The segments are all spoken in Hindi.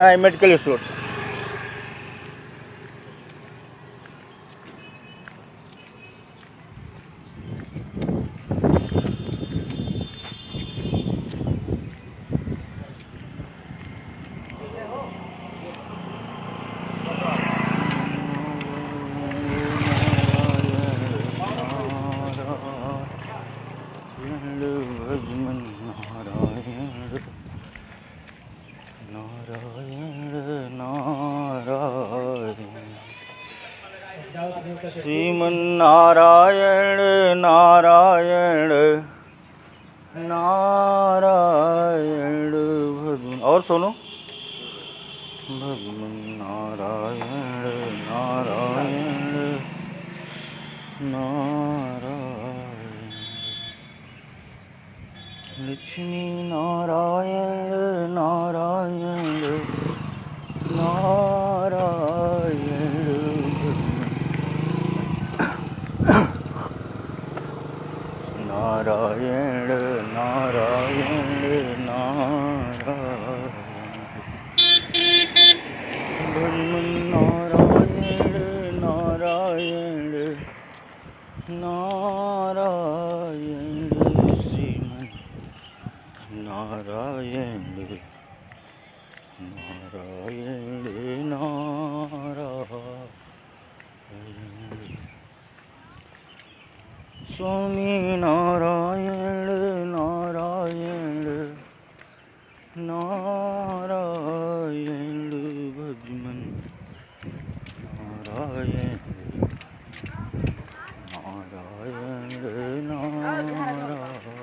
Medical store. श्रीमन नारायण नारायण नारायण भजन। और सुनो, भजन नारायण नारायण नारायण, लक्ष्मी नारायण नारायण नारायण, नारायण नारायण नारायण, भजन नारायण नारायण नारायण, श्रीमन नारायण नारायण नारायण, स्वामी नारायण नारायण नारायण, भजन नारायण नारायण नारायण,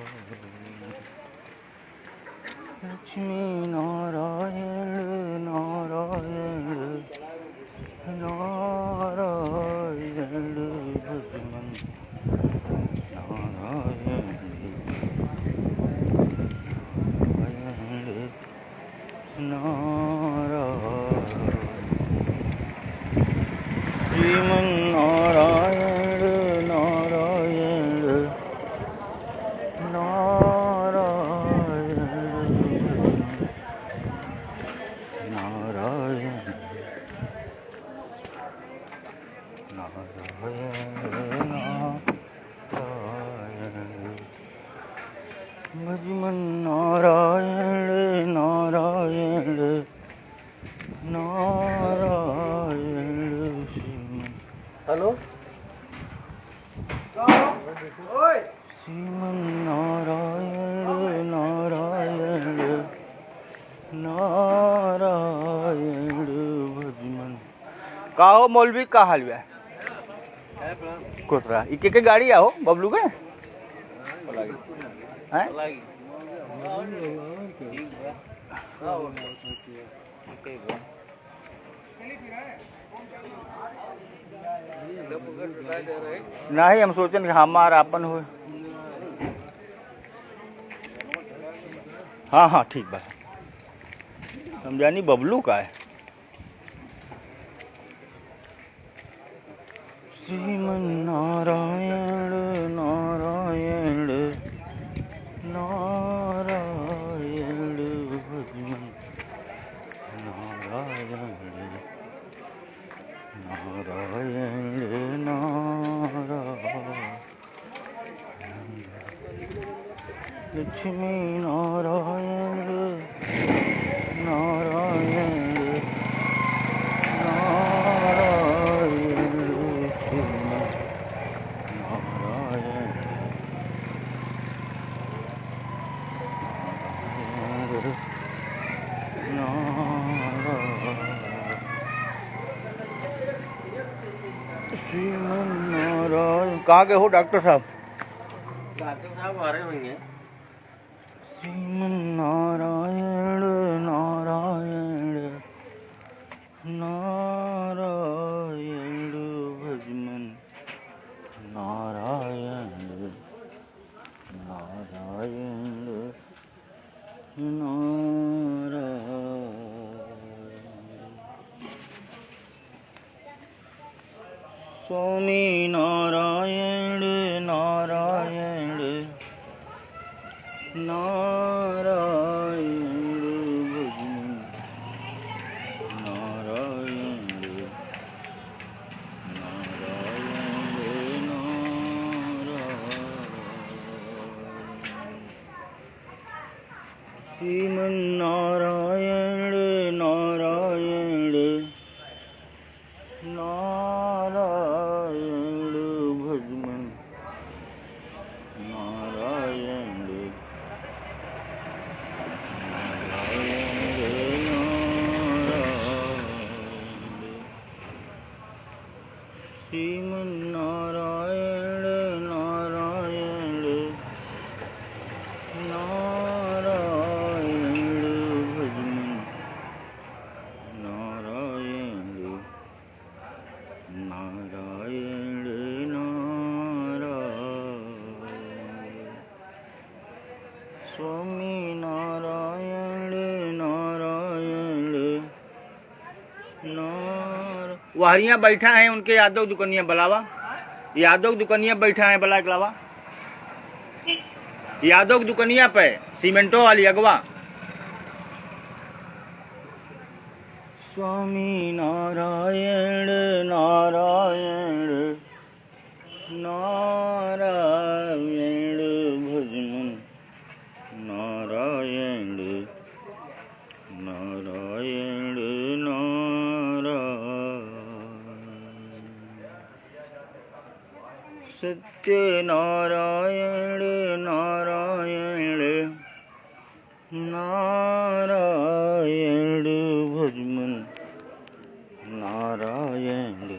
लक्ष्मी नारायण नारायण नारायण, भजन नारायण नारायण, श्रीमन नारायण नारायण नारायण, नारायण नारायण भजन नारायण नारायण नारायण, हेलो श्रीमन नारायण नारायण नारायण, भजन का हो मौलवी का हाल है कुछ रहा एक गाड़ी आओ बबलू के हैं? नहीं हम सोचें कि हमारा अपन हो। हाँ हाँ ठीक बात, समझानी बबलू का है। श्रीमन नारायण नारायण नारायण, भजन नारायण नारायण नारायण, लक्ष्मी नारायण नारायण नारायण, नारायण श्रीमन नारायण। कहाँ के हो डॉक्टर साहब? डॉक्टर साहब आ रहे होंगे। श्रीमन नारायण नारायण नारायण, भजन नारायण नारायण नारायण, स्वामी नारायण नारायण नारायण, भजन श्रीमन्नारायण नारायण नारायण भजमन नारायण श्रीमन्नारायण नारायण नारायण भजमन नारायण नारायण नारायण स्वामी नारायण नारायण वाहरिया बैठा है उनके यादव दुकनिया बलावा यादव दुकनिया बैठा है बला अगलावा यादव दुकनिया पे सीमेंटो वाली अगवा स्वामी नारायण नारायण नारायण भजमन नारायण नारायण सत्य नारायण नारायण नारायण भजमन नारायण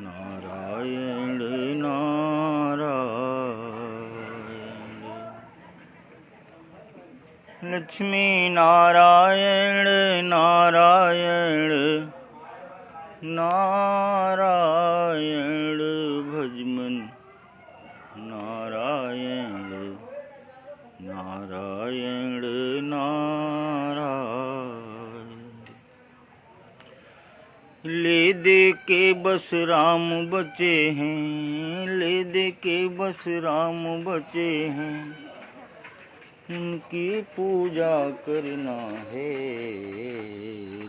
नारायण नारायण लक्ष्मी नारायण नारायण नारायण भजमन नारायण नारायण नारायण ले दे के बस राम बचे हैं ले दे के बस राम बचे हैं उनकी पूजा करना है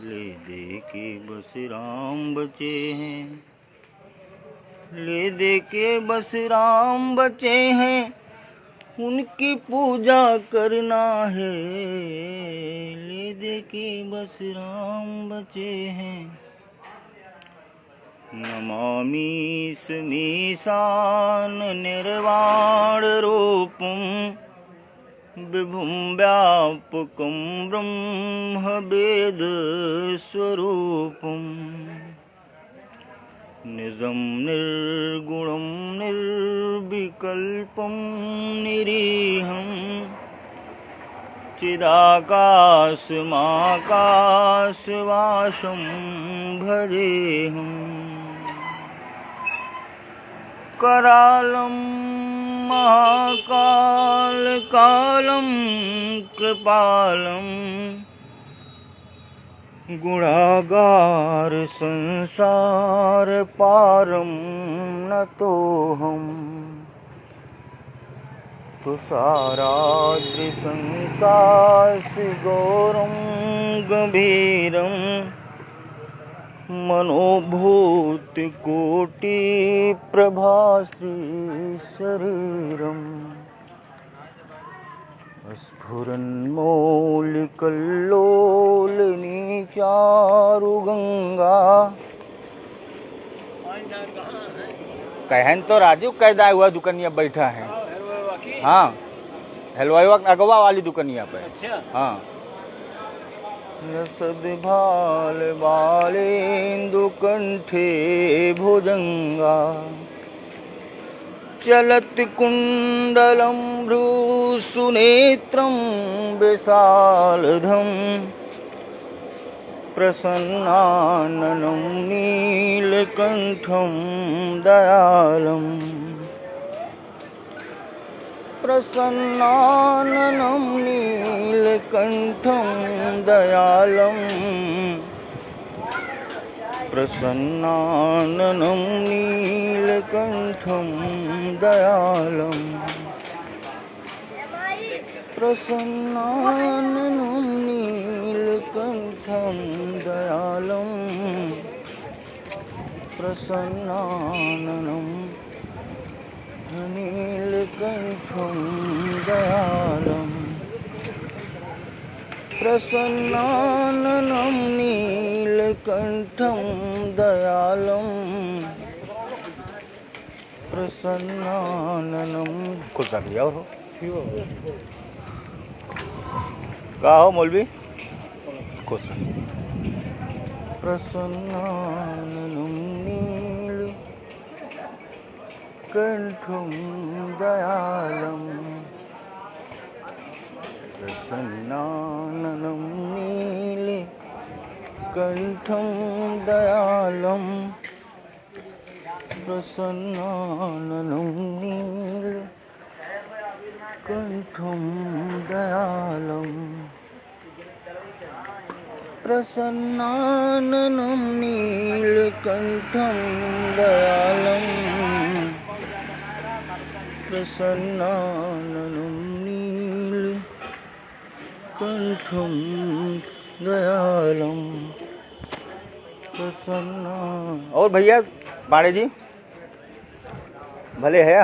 ले दे के बस राम बचे हैं ले दे के बस राम बचे हैं उनकी पूजा करना है ले दे के बस राम बचे हैं नमामि समीशान निर्वाण रूपम विभुं व्यापकं ब्रह्म वेद स्वरूपं निजं निर्गुणं निर्विकल्पं निरीहं चिदाकाशमाकाशवासं भजेऽहम् करालं महाकालकालं कृपालं गुणागार संसार पारं नतोऽहम् तुषाराद्रि संकाशगौरं गंभीरं मनोभूतिकोटि प्रभाश्री शरीरम् स्फुरन्मौलिकल्लोलिनी चारुगंगा कहन तो राजू कैदा हुआ दुकनिया बैठा है हाँ हलवाई वक्त अगवा वाली दुकनिया पे हाँ सदभाल बालेन्दु कंठे भुजंगा चलत कुंडलं भ्रूसुनेत्रं विशालधं प्रसन्नाननं नीलकंठं दयालम् प्रसन्नाननं नीलकंठं दयालम् प्रसन्नाननं नीलकंठं दयालम् प्रसन्नाननं नीलकंठं दयालम् प्रसन्नाननं नीलकंठं दयालम् प्रसन्नाननं नीलकण्ठं दयालं प्रसन्नाननं खुश रखिए और हो का हो मौलवी खुश प्रसन्नाननं नीलकण्ठं दयालं प्रसन्नाननं नीलकण्ठं दयालं प्रसन्नाननं नीलकण्ठं दयालं प्रसन्नाननं नीलकण्ठं दयालं प्रसन्नाननं नीलकण्ठं दयालं प्रसन्ना। और भैया पाड़े जी भले है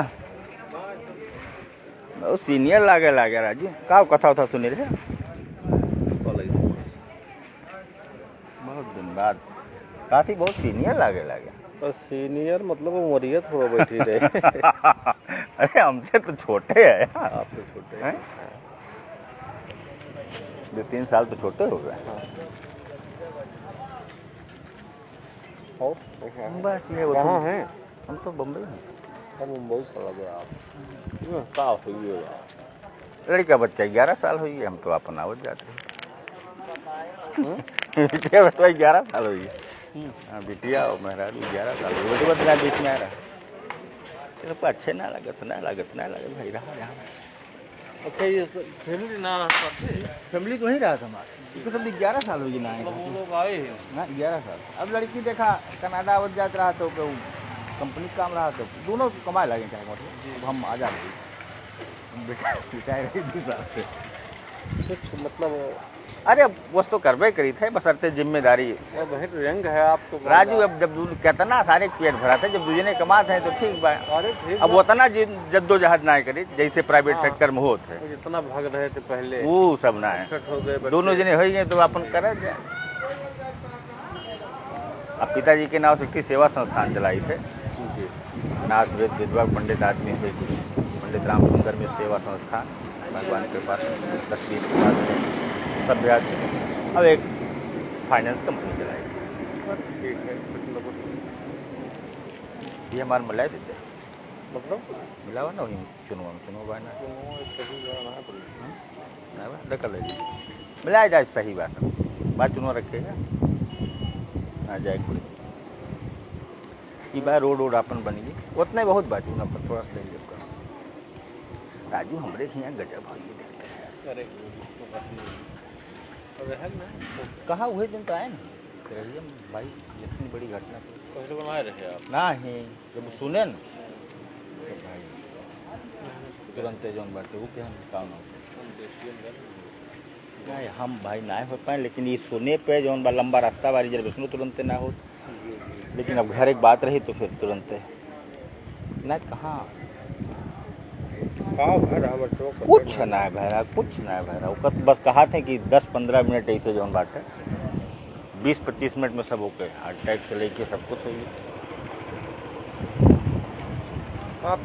बहुत सीनियर लागे राजू का कथा उथा सुने रहे बहुत दिन बाद काफी बहुत सीनियर लागे सीनियर मतलब उमरिया थोड़ा बैठी रहे। अरे हमसे तो छोटे है आप तो छोटे हैं। 2-3 साल तो छोटे हो गए। बस ये कहाँ हैं? हम तो बम्बई में। मुंबई चला गया आप का हुई है लड़का बच्चा 11 साल हुई है हम तो अपन आवत जाते हैं। बिटिया बच्चा 11 साल हुई है। हाँ बिटिया और मेहरारू 11 साल हुई। वो तो बता बीच में आ रहा है तो अच्छे ना लगत भाई रहा यहाँ। अच्छा ये फैमिली ना फैमिली तो वहीं रहा था हमारा तो सब 11 साल हुई ना वो लोग आए हैं ना 11 साल। अब लड़की देखा कनाडा आवत जात रहा तो कंपनी काम रहा तो दोनों कमाए लगे चाहे मतलब हम आ जाते कुछ मतलब अरे बस तो करबे करी थे बसरते जिम्मेदारी बहुत रंग है आपको राजू। अब जब कहतना सारे पेट भरा थे जब दूजे ने कमाते हैं तो ठीक बा। अरे ठीक अब उतना जद्दोजहद ना करी जैसे प्राइवेट सेक्टर में होते है जितना भाग रहे थे पहले वो सब ना है। हो गए दोनों जने हो गए तो अपन करे जाए। अब पिताजी के नाम से की सेवा संस्थान चलाई थे नाथ वेद विधवा पंडित आदमी थे पंडित राम सुंदर में सेवा संस्थान भगवान के पास 10-20 के पास सभ्या। अब एक फाइनेंस कंपनी चलाई ठीक है ये हमारे मिला देते मतलब मिला हुआ ना वही चुनो बाना कर लीजिए मिलाया जाए सही बात चुनो रखेगा आ जाए कोई बार रोड अपन बनेगी उतना ही बहुत बात चुना पर थोड़ा सा ले लिया राजू हमारे यहाँ गजब हुई देखते हैं कहाँ हुए दिन तो आए ना रहिए भाई इतनी बड़ी घटना पहले बनाए रहे आप ना ही जब सुने न तो भाई तुरंत जौन बाटे वो क्या काम नहीं हम भाई ना हो पाए लेकिन ये सुने पे जौन बा लंबा रास्ता वाली रिजर्वेशन तुरंत ना हो लेकिन अब घर एक बात रही तो फिर तुरंत ना कहाँ कुछ ना है भैरा बस कहा थे कि 10-15 मिनट ऐसे जौन बात है 20-25 मिनट में सब ओके हार्ट अटैक से लेके सब कुछ होगी।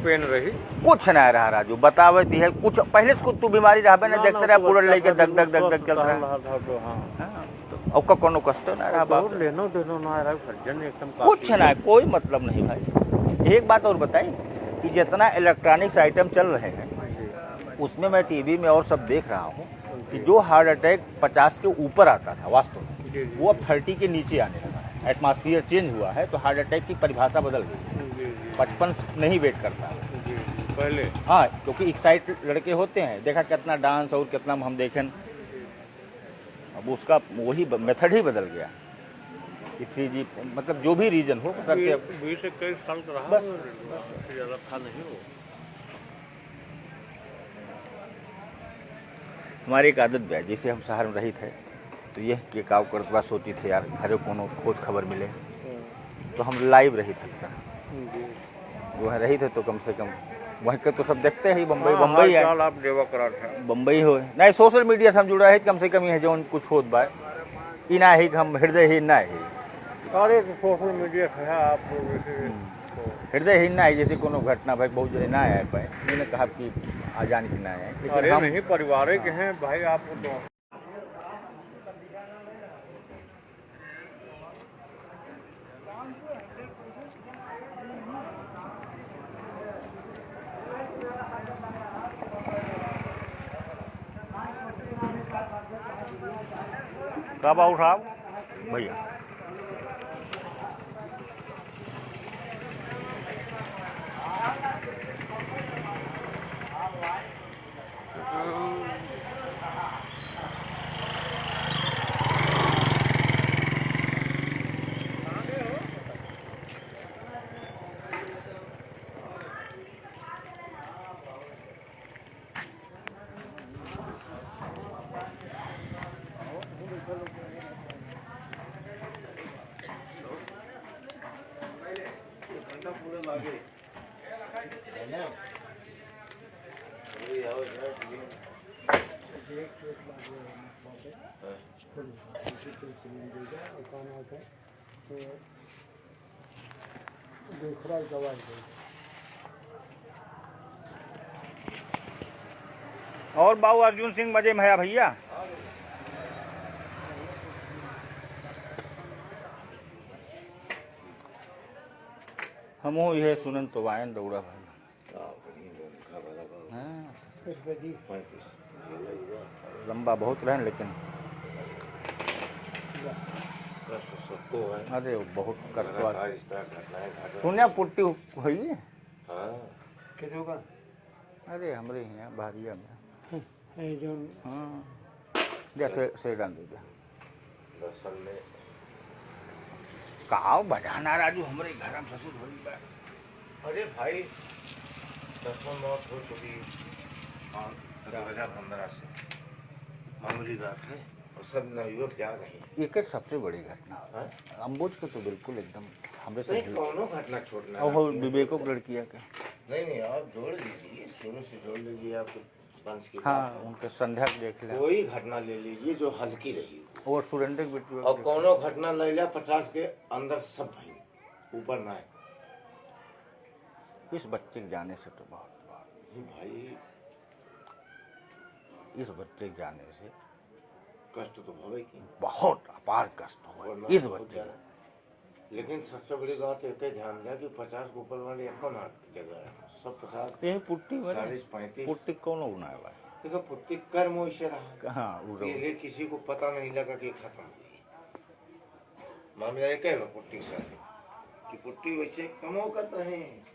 पेन रही कुछ ना रहा राजू बतावे दी है कुछ पहले से तू बीमारी रहा ना देखते रहा पूरा लेके दग चल रहा अब का कोनो कष्ट ना रहा कुछ ना कोई मतलब नहीं भाई। एक बात और बताई कि जितना इलेक्ट्रॉनिक्स आइटम चल रहे हैं उसमें मैं टीवी में और सब देख रहा हूँ कि जो हार्ट अटैक 50 के ऊपर आता था वास्तव में वो अब 30 के नीचे आने लगा है। एटमॉस्फेयर चेंज हुआ है तो हार्ट अटैक की परिभाषा बदल गई 55 नहीं वेट करता पहले हाँ क्योंकि एक्साइट लड़के होते हैं देखा कितना डांस और कितना हम देखें अब उसका वही मेथड ही बदल गया कि 3G मतलब जो भी रीजन हो सर 20-21 साल का रहा बस ज़्यादा था नहीं वो। हमारी एक आदत भी है जैसे हम शहर में रही थे तो यह कि काव करतबा सोती थे यार घरे कोनो खोज खबर मिले तो हम लाइव रही थे सर वो रही थे तो कम से कम वहीं के तो सब देखते हैं बम्बई हाँ, बम्बई है, हाल-चाल आप देवा करा था। बम्बई हो नहीं सोशल मीडिया से हम जुड़ा है कम से कम है जो कुछ होत बा ई ना ही हम हृदय ही ना है अरे तो सोशल मीडिया से है आप लोग जैसे तो हृदय ही ना है जैसे कोनो घटना भाई बहुत जने ना आए पाए मैंने कहा कि आ जाने की ना है लेकिन अरे हम नहीं परिवार के हैं भाई आपको तो कब आओ साहब भैया और बाबू अर्जुन सिंह मजे में है भैया हम ये सुनन तो वायन दौड़ा भाई हाँ, लंबा बहुत रहे लेकिन अरे बहुत कष्टवा सुनिया पुट्टी हुई है अरे हमरे यहाँ भारिया में हाँ जैसे से डाल दीजिए काव बजाना राजू हमरे घर में ससुर होई बा अरे भाई 10 हो चुकी 2015 से मामूली बात है और सब नवयुवक जा रहे हैं। एक एक सबसे बड़ी घटना हाँ? अम्बुज के तो बिल्कुल एकदम हमरे नहीं से कौनो घटना छोड़ना और वो विवेको की लड़किया का नहीं आप जोड़ लीजिए शुरू से जोड़ लीजिए आपके वंश की हाँ बात है। उनके संध्या के देख लिया कोई घटना ले लीजिए जो हल्की रही हो। और सुरेंद्र की बेटी और कौनो घटना ले लिया 50 के अंदर सब भाई ऊपर ना है इस बच्चे के जाने से तो बहुत ये भाई इस बच्चे के जाने से कष्ट तो भवे की बहुत अपार कष्ट हुआ वरना इस बहुत बच्चे ज्यादा। लेकिन सबसे बड़ी बात एक ध्यान दिया कि 50 के ऊपर वाले एक जगह है सब 50 यही पुट्टी 40-35 पुट्टी कौन बनाया हुआ है देखो पुट्टी कर्म वैसे रहा कहाँ पहले किसी को पता नहीं लगा कि खत्म हुई मामला एक है पुट्टी से कि पुट्टी वैसे कमो कर रहे हैं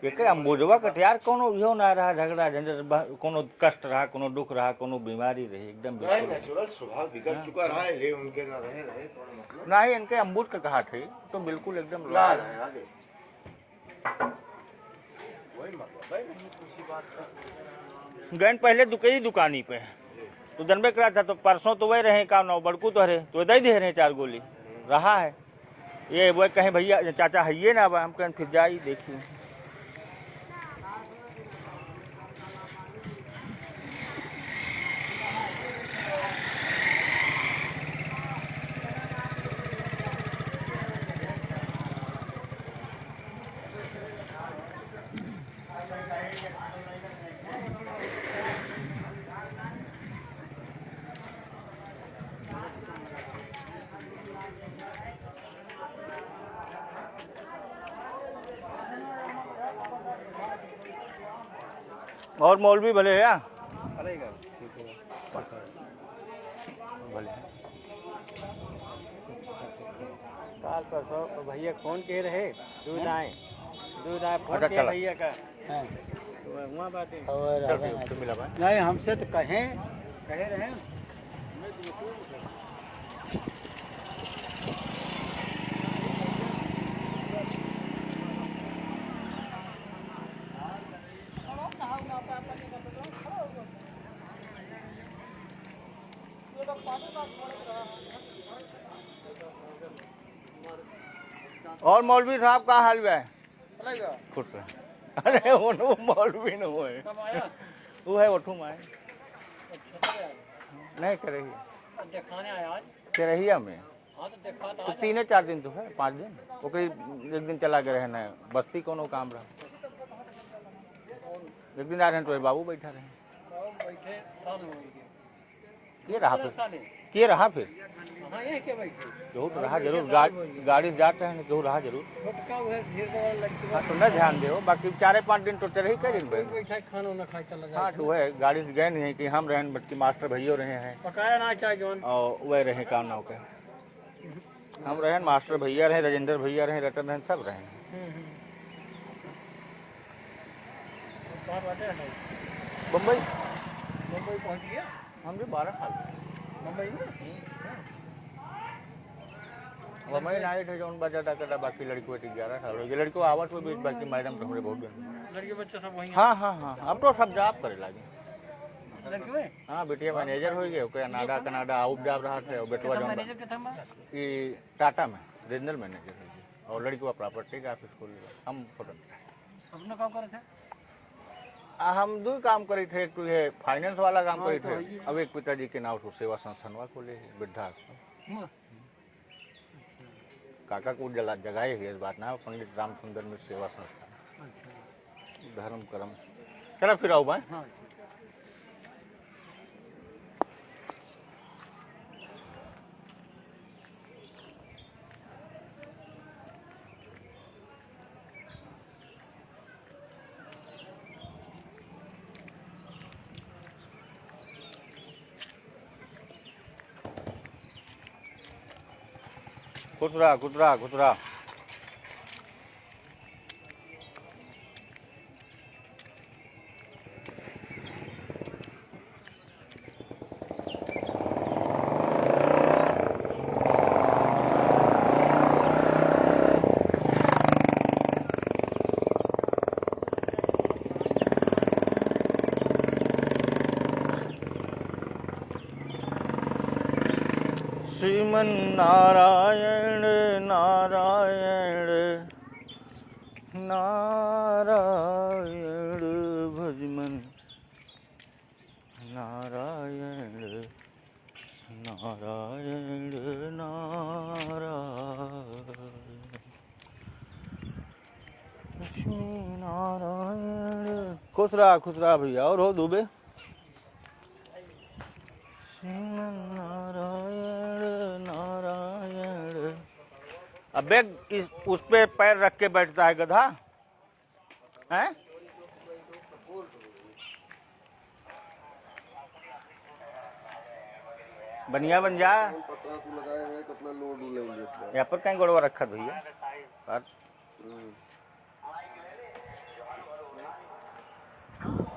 एक अम्बुजवा कटियार कोनो इहो ना रहा झगड़ा झंझट कोनो कष्ट रहा कोनो दुख रहा कोनो बीमारी रही एकदम नहीं नेचुरल स्वभाव बिगड़ चुका रहा है ले उनके ना रहे कौन मतलब ना ही इनके अम्बुज का कहा थे तो बिल्कुल एकदम लाल है आगे वही मतलब है नहीं किसी बात का गैन पहले दुकई दुकानी पे तो जनबे करा था तो परसों तो वही रहे का नौ बड़कू तो रहे तो दे दे रहे 4 गोली रहा है ये वो कहें भैया चाचा है ना हम कहें फिर जाई देखिए और मौलवी भले है भले काल परसों भैया फोन के रहे दूध आए फोन अच्छा, के चला। भैया का वहाँ बातें तो मिला भाई नहीं हमसे तो कहे रहे और मौलवी साहब का हाल है खुश रहे अरे वो मौलवी न हुए वो है ओठू माए नहीं करही दिखाने आया आज करहिया में हाँ तो देखा तो 3-4 दिन तो है 5 दिन ओकरी एक दिन चला के रहना है बस्ती कोनो काम रहा एक दिन आ रहे तो बाबू बैठा रहे बैठे साल हो गए ये रहा फिर साले के रहा फिर हाँ ये के बैठे केहू तो रहा जरूर गाड़ी से जाते हैं केहू रहा जरूर छोटका उधर भीड़ वाला लड़की हाँ तो न ध्यान दो बाकी 4-5 दिन तो चले ही कई दिन भाई बैठा खाना ना खाई चला हाँ तो वह गाड़ी से गए नहीं है कि हम रहे बल्कि मास्टर भैया रहे हैं पकाया ना चाहे जौन और वह रहे काम नाव के हम रहे मास्टर भैया रहे राजेंद्र भैया रहे रतन रहे सब रहे कहाँ बाटे है बम्बई मुंबई पहुंच गया हम भी 12 साल मुंबई में बम्बई नाइट है जौन बजा था बाकी लड़की बेटी 11 साल हो गई लड़को आवत में बीच बाकी मैडम तो हमरे बहुत दिन लड़के बच्चे सब वहीं हाँ हाँ हाँ अब तो सब जॉब करे लगे लड़के में हाँ बेटिया मैनेजर हो गए ओकरा नाडा कनाडा आउट जाब रहा थे और बेटवा जौन मैनेजर के था कि टाटा में रीजनल मैनेजर है जी और लड़की प्रॉपर्टी का ऑफिस खोल लिया हम अपना काम करे थे हम दो काम करे थे एक तो ये फाइनेंस वाला काम करे थे अब एक पिताजी के नाम से सेवा संस्थानवा खोले वृद्धा आश्रम काका को जगह है इस बात ना पंडित राम सुंदर में सेवा संस्थान धर्म कर्म चला फिर आओ भाई हाँ खुतरा खुतरा खुतरा श्रीमन नारायण नारायण नारायण भजमन नारायण नारायण नारायण लक्ष्मी नारायण खुश रहा भैया और हो दुबे श्रीमन नारायण नारायण अबे उस पे पैर रख के बैठता है गधा हैं बनिया बन जा कितना लोड लेंगे यहाँ पर कहीं गोड़वा रखा भैया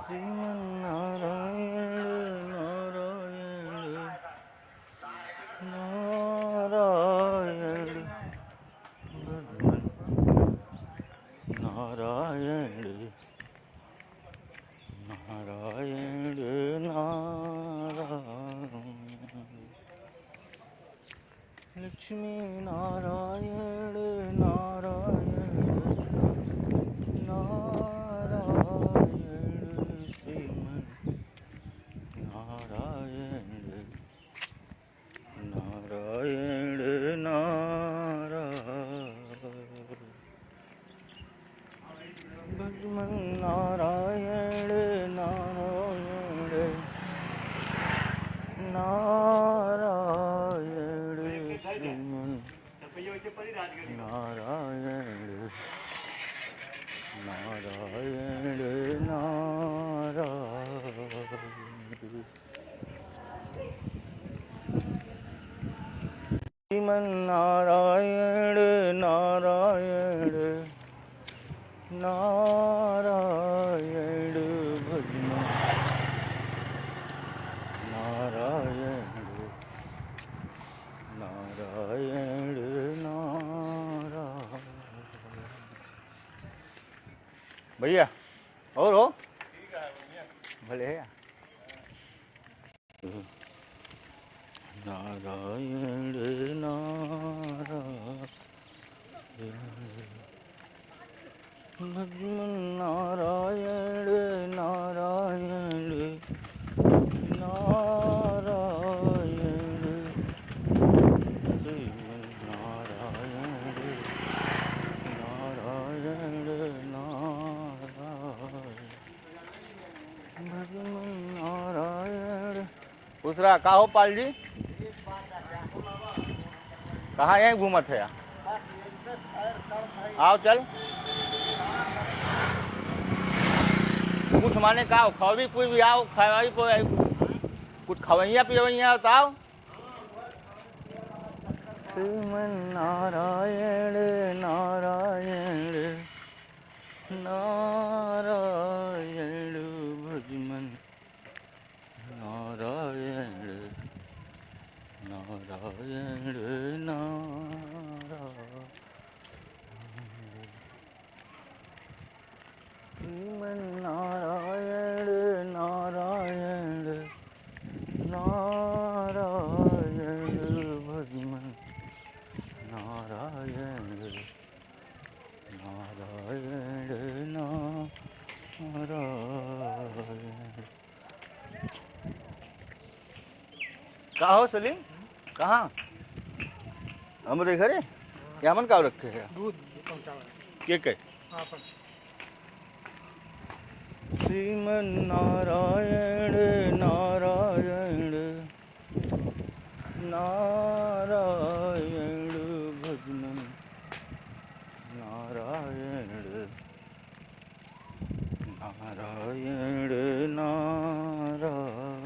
श्रीमन नारायण नारायण नारायण नारायण नारायण नारायण लक्ष्मी नारायण नारायण नारायण श्रीमन नारायण नारायण नारायण भजमन नारायण नारायण नारायण श्रीमन नारायण नारायण नारायण श्रीमन नारायण नारायण नारायण भजमन नारायण नारायण नारायण भैया और हो भले है नारायण नारायण भजमन नारायण खुश रहा। का हो पाल जी, कहाँ यहीं घूमत है? आओ चल। कुछ माने का खवी कोई भी आओ, खवाई कोई कुछ खवैया पिवैया तो आओ। श्रीमन नारायण नारायण नारायण भजमन नारायण नारायण नारायण श्रीमन नारायण नारायण नारायण भजमन नारायण नारायण नारायण। का हो सलीम, कहाँ हमरे घरे यामन का रखे है दूध पहुँचावा के श्रीमन नारायण नारायण नारायण भजमन नारायण नारायण नारायण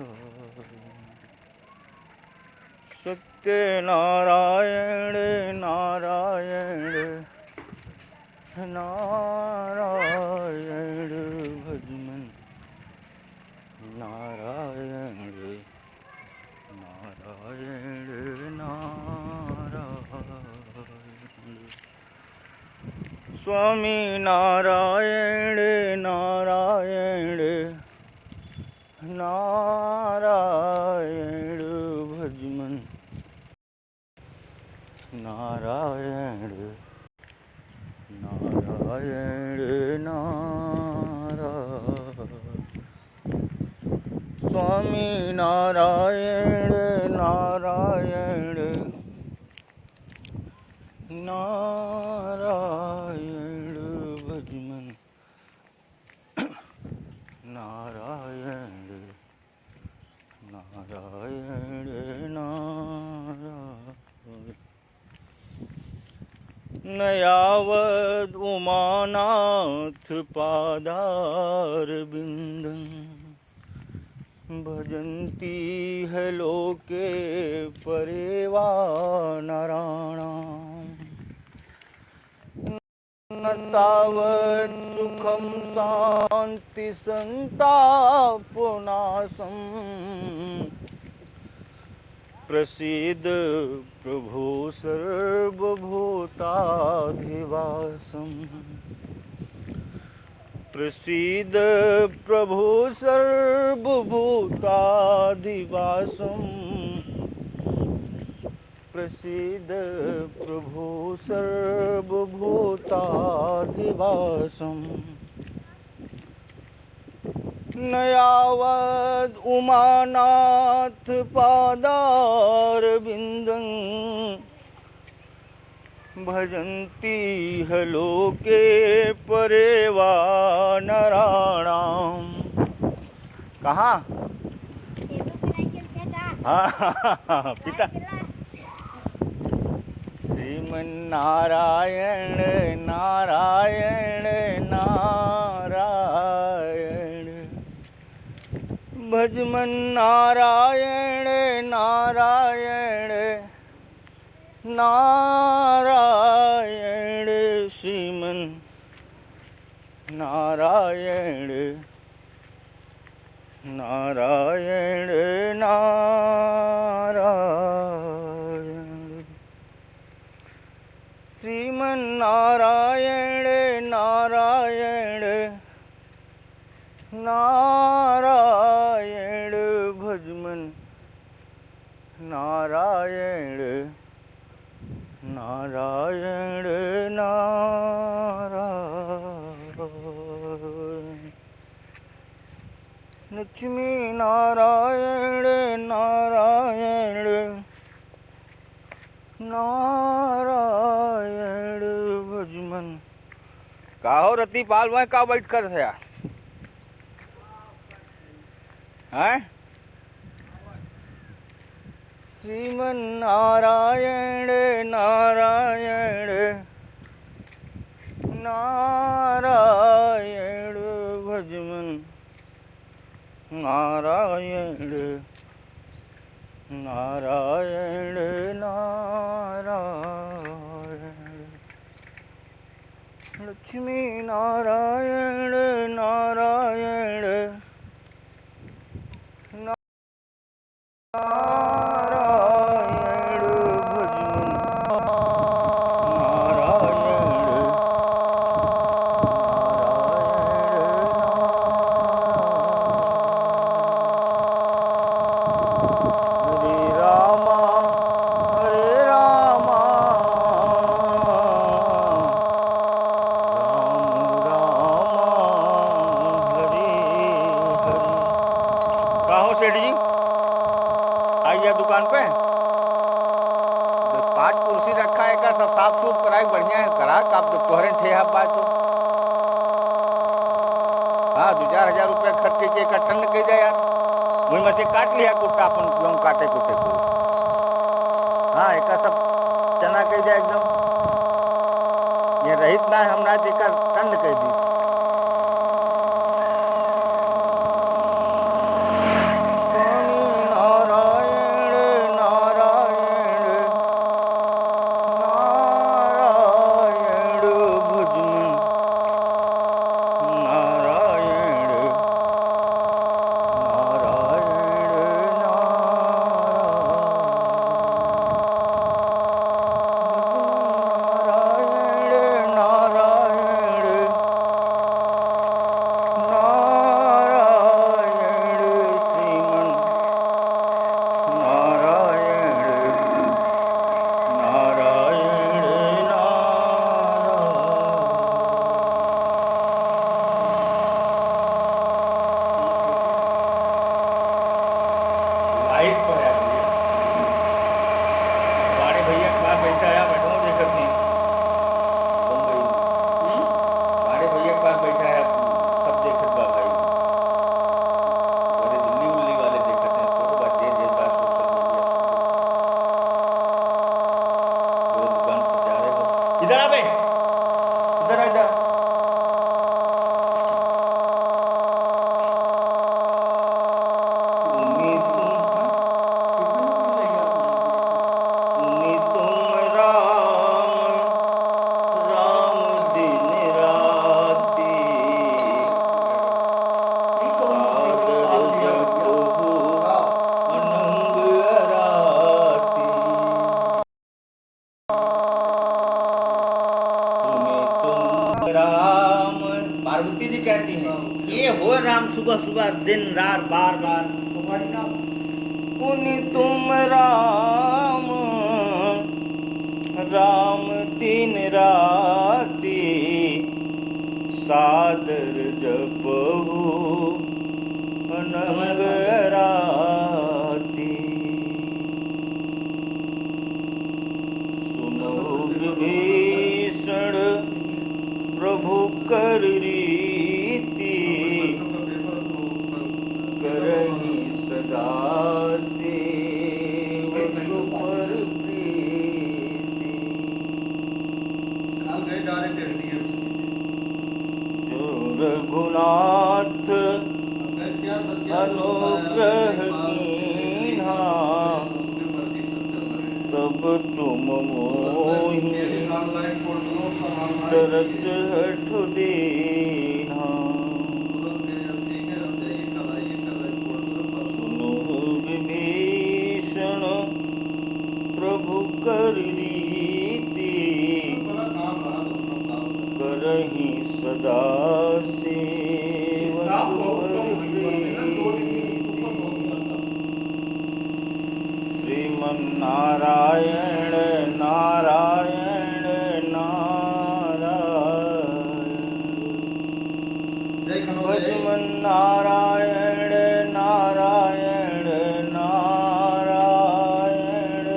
सत्य नारायण नारायण नारायण भजमन नारायण नारायण नारायण। स्वामी नारायण नारायण नारायण भजमन नारायण नारायण नारायण। स्वामी नारायण नारायण नारायण भजमन नारायण नारायण नारायण। न यावद उमानाथ पादार बिंदं भजन्ति है लोके परेवा नराणाम् न तावत् सुखं शान्ति संतापनाशम् प्रसीद प्रभो सर्वभूताधिवासम् प्रसीद प्रभो सर्वभूताधिवासम् प्रसीद प्रभो सर्वभूताधिवासम् न यावद उमानाथ पादार बिंदं भजन्ति है लोके परेवा नराणाम्। कहाँ हाँ पिता श्रीमन नारायण नारायण नारायण भजमन नारायण नारायण नारायण श्रीमन नारायण नारायण नारायण श्रीमन नारायण नारायण नारायण भजमन नारायण नारायण नारायण। लक्ष्मी नारायण नारायण नारायण भजमन। का हो रति पाल वह का बैठ कर है हैं? श्रीमन्नारायण नारायण नारायण भजमन नारायण नारायण नारायण लक्ष्मी नारायण नारायण नारायण सेठ जी आइए दुकान पे 5 कुर्सी रखा है का सब साफ सूफ कराए बढ़िया है करा आप जब तोहरे थे आप बात तो हाँ 2-4 हजार रुपया खर्च के एक टन कह जाए यार वही में से काट लिया कुट्टा अपन क्यों काटे कुट्टे को हाँ एक सब चना कह जाए एकदम ये रहित ना है हमरा एक टन कह दी इधर आ बे इधर इधर राम पार्वती जी कहती हैं ये हो राम सुबह सुबह दिन रात बार बार पुनि तुम राम राम दिन राती सादर जपहु अनंग राती सुनो विभीषण प्रभु कर रीति करहि सदा सेवक पर प्रीति जो रघुनाथ अनुग्रह कीन्हा तब तुम मोहि तरस हठ दीन्हा सुनो विभीषण प्रभु कर रीति करहि सदा सेवक पर प्रीति श्रीमन्नारायण नारायण भजमन नारायण नारायण नारायण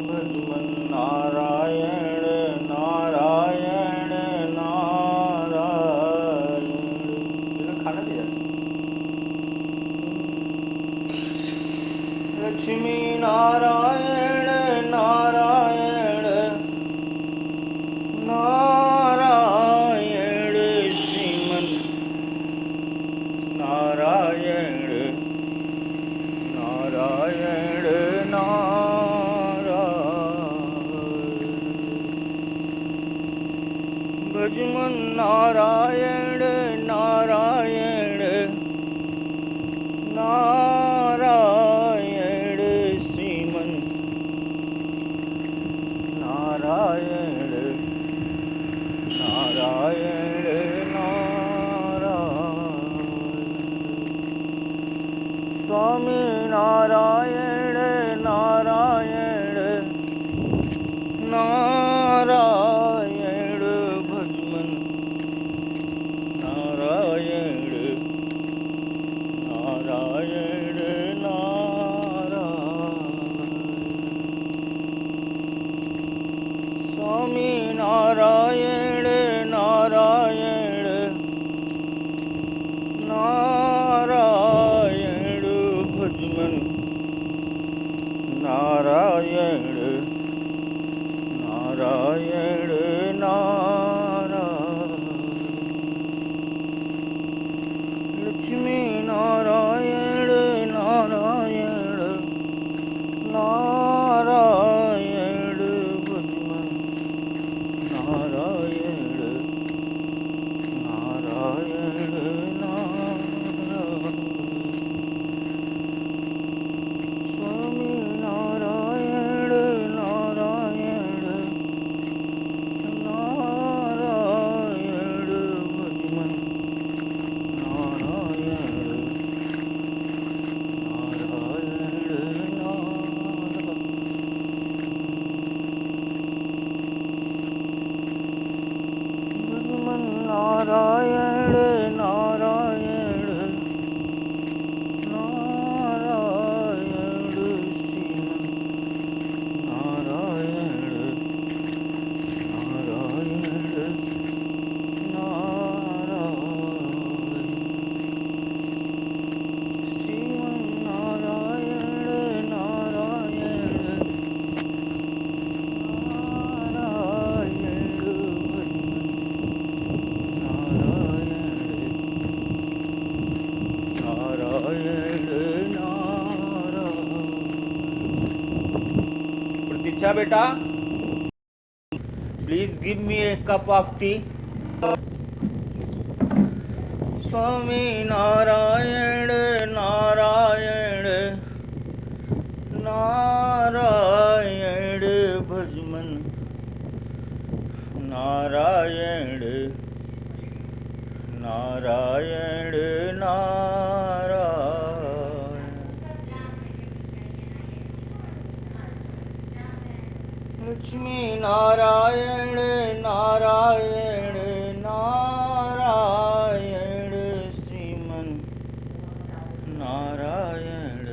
भजमन नारायण नारायण नारायण भजमन नारायण नारायण नारायण श्रीमन नारायण नारायण नारायण स्वामी नारायण नारायण नारायण भजमन नारायण नारायण नारायण स्वामी नारायण नारायण नारायण भजमन नारायण नारायण नारायण लक्ष्मी नारायण नारायण नारायण भजमन नारायण नारायण नारायण स्वामी नारायण नारायण नारायण भजमन नारायण नारायण भजमन नारायण नारायण नारायण श्रीमन नारायण नारायण नारायण श्रीमन नारायण नारायण नारायण नारायण नारायण प्रतीक्षा बेटा please give me a cup of tea Swami Narayan Narayan Narayan भजमन नारायण नारायण नारायण लक्ष्मी नारायण नारायण नारायण श्रीमन नारायण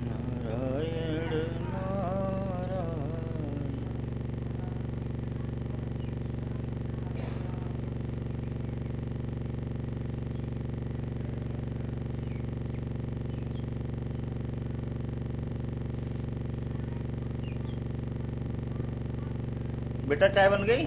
नारायण नारायण बेटा चाय बन गई?